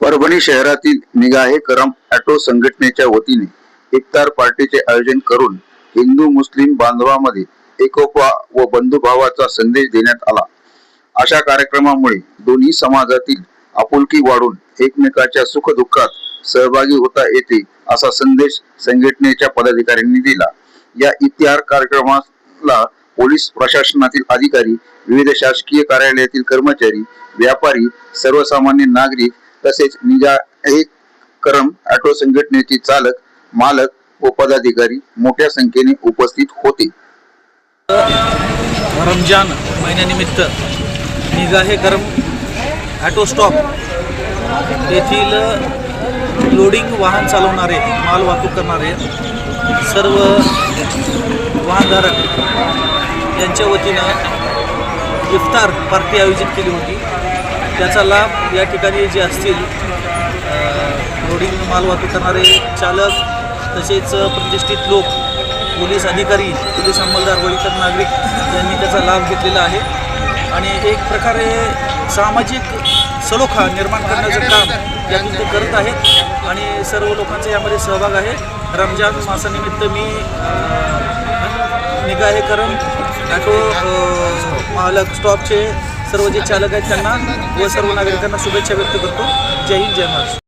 परभणी शहरातील निगाहे करम ऑटो संघटनेच्या वतीने इफ्तार पार्टीचे आयोजन करून हिंदू मुस्लिम बांधवांमध्ये एकोपा व बंधुभावाचा संदेश देण्यात आला। अशा कार्यक्रमामुळे दोन्ही समाजातील आपुलकी वाढून एकमेकाच्या सुखदुःखात सहभागी होता येते असा संदेश संघटनेच्या पदाधिकाऱ्यांनी दिला। या इफ्तार कार्यक्रमाला पोलीस प्रशासनातील अधिकारी, विविध शासकीय कार्यालयातील कर्मचारी, व्यापारी, सर्वसामान्य नागरिक तसेच निगाहे करम ऑटो संघटनेचे चालक, मालक व पदाधिकारी मोठ्या संख्येने उपस्थित होते। रमजान महिन्यानिमित्त निगाहे करम ऑटो स्टॉप येथील लोडिंग वाहन चालवणारे, माल वाहतूक करणारे सर्व वाहनधारक यांच्या वतीनं इफ्तार पार्टी आयोजित केली होती। त्याचा लाभ या ठिकाणी जे असतील लोडिंग माल वाहतूक करणारे चालक, तसेच प्रतिष्ठित लोक, पोलीस अधिकारी, पोलीस अंमलदार, वरिष्ठ नागरिक यांनी त्याचा लाभ घेतलेला आहे आणि एक प्रकारे सामाजिक सलोखा निर्माण करण्याचं काम यातून ते करत आहेत आणि सर्व लोकांचा यामध्ये सहभाग आहे। रमजान मासानिमित्त मी निगाहे करम ऑटो मालक स्टॉपचे सर्व जे चालक आहेत त्यांना व सर्व नागरिकांना शुभेच्छा व्यक्त करतो। जय हिंद, जय महाराष्ट्र।